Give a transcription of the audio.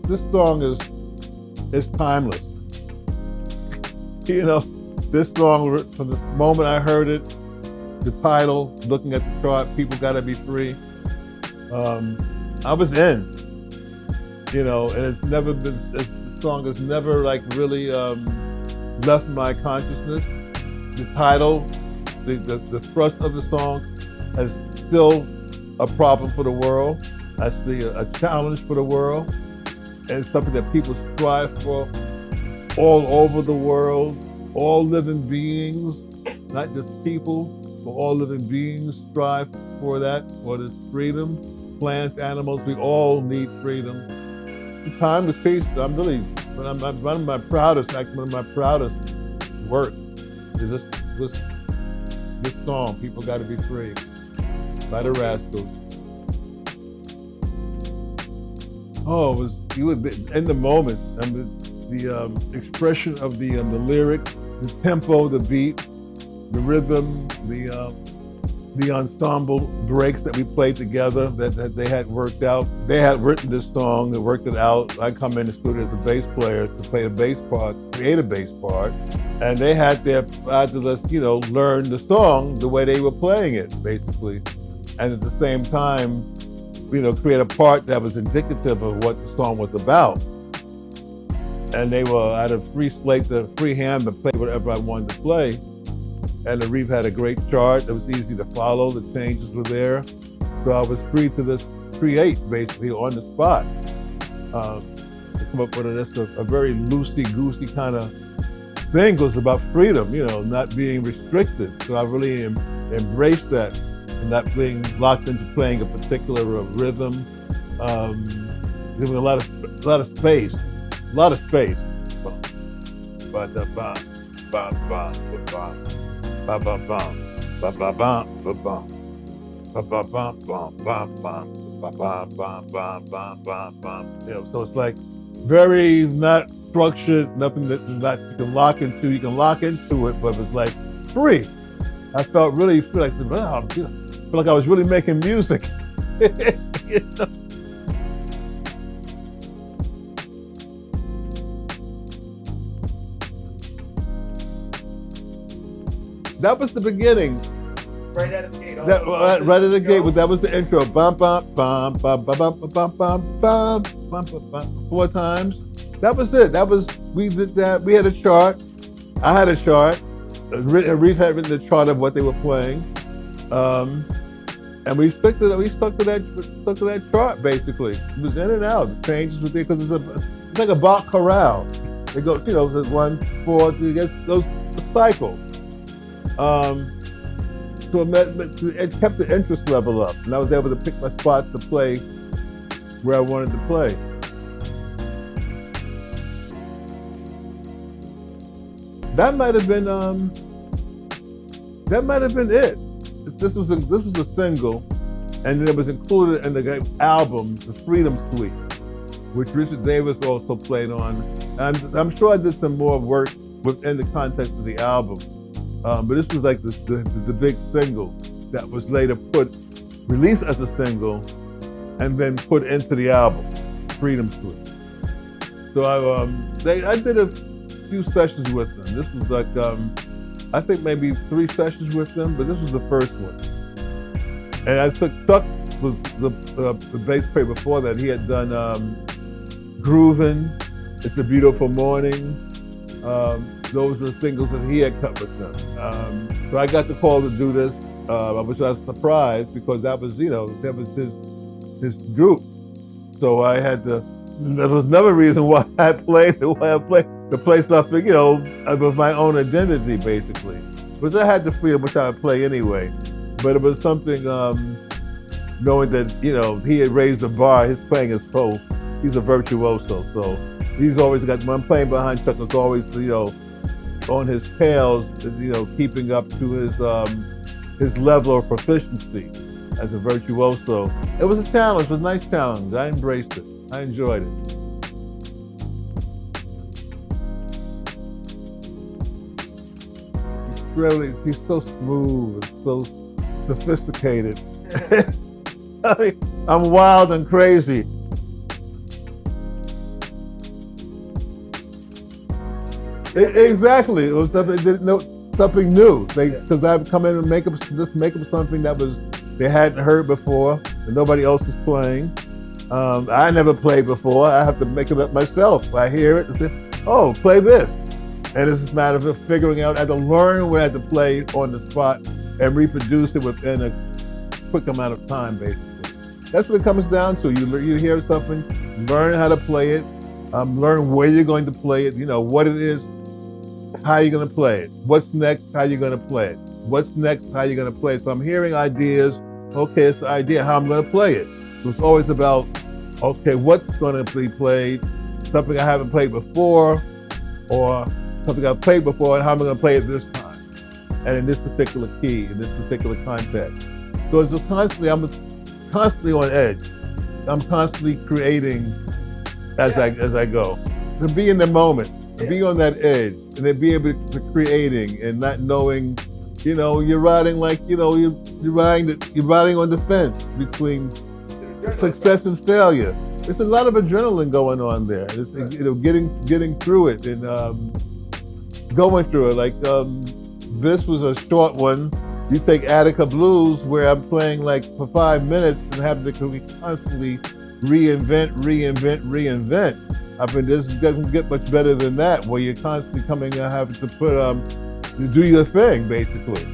this song is timeless. You know, this song from the moment I heard it, the title, looking at the chart, "People Gotta Be Free." I was in. You know, and it's never been. The song has never like really left my consciousness. The title, the thrust of the song, is still a problem for the world. Actually, a challenge for the world, and something that people strive for all over the world. All living beings, not just people, but all living beings strive for that, for this freedom. Plants, animals, we all need freedom. The timeless piece, I'm really, one of my proudest work is this song, "People Gotta Be Free," by the Rascals. Oh, you were in the moment. I mean, the expression of the lyric, the tempo, the beat, the rhythm, the ensemble breaks that we played together that they had worked out. They had written this song, they worked it out. I come in the studio as a bass player to play a bass part, create a bass part, and they had to learn the song the way they were playing it, basically. And at the same time, create a part that was indicative of what the song was about. And they were at a free slate, the free hand to play whatever I wanted to play. And the Reeve had a great chart. It was easy to follow. The changes were there. So I was free to just create, basically, on the spot. To come up with a very loosey-goosey kind of thing. It was about freedom, not being restricted. So I really embraced that and not being locked into playing a particular rhythm. Giving a lot of space. A lot of space. So it's like very not structured, nothing that you can lock into. You can lock into it, but it's like free. I felt really free. I feel like I was really making music. That was the beginning. Right out of the gate. Right at the gate. That was the intro. Bum bum bum bum bum bum bum bum bum bum bum. 4 times. That was it. We did that. We had a chart. I had a chart. Reeve had written the chart of what they were playing, and we stuck to that chart basically. It was in and out. The changes were there because it's like a Bach chorale. They go, there's 1, 4, 3. Those cycles. So it kept the interest level up, and I was able to pick my spots to play where I wanted to play. That might have been it. This was a single, and then it was included in the album, the Freedom Suite, which Richard Davis also played on. And I'm sure I did some more work within the context of the album. But this was like the big single that was later released as a single, and then put into the album, Freedom Suite. So I did a few sessions with them. This was like I think maybe 3 sessions with them, but this was the first one. And I took Chuck was the bass player before that. He had done Groovin', It's a Beautiful Morning. Those were the singles that he had cut with them. So I got the call to do this, which I was surprised because that was his group. So I had to. There was another reason why I played to play something, with my own identity basically. But I had the freedom, which I would play anyway. But it was something, knowing that he had raised the bar. His playing is he's a virtuoso. So he's always got. When I'm playing behind Chuck, it's always on his tails, keeping up to his level of proficiency as a virtuoso. It was a challenge. It was a nice challenge. I embraced it. I enjoyed it. He's so smooth and so sophisticated. I'm wild and crazy. Exactly. It was something new. Because I'd come in and make up something that they hadn't heard before, and nobody else is playing. I never played before. I have to make it up myself. I hear it and say, "Oh, play this," and it's just a matter of figuring out. I had to learn what I had to play on the spot and reproduce it within a quick amount of time, basically. That's what it comes down to. You hear something, learn how to play it, learn where you're going to play it, what it is, how you're going to play it. What's next, how you're going to play it. What's next, how you're going to play it. So I'm hearing ideas. Okay, it's the idea, how I'm going to play it. So it's always about, okay, what's going to be played, something I haven't played before, or something I've played before, and how am I going to play it this time, and in this particular key, in this particular context. So it's just I'm constantly on edge. I'm constantly creating as I go. To be in the moment, to be on that edge, and then be able to creating and not knowing, you're riding you're riding on the fence between success and failure. There's a lot of adrenaline going on there. It's, getting through it and going through it. Like this was a short one. You take Attica Blues, where I'm playing for 5 minutes and having to constantly reinvent. I mean, this doesn't get much better than that, where you're constantly coming and having to do your thing, basically.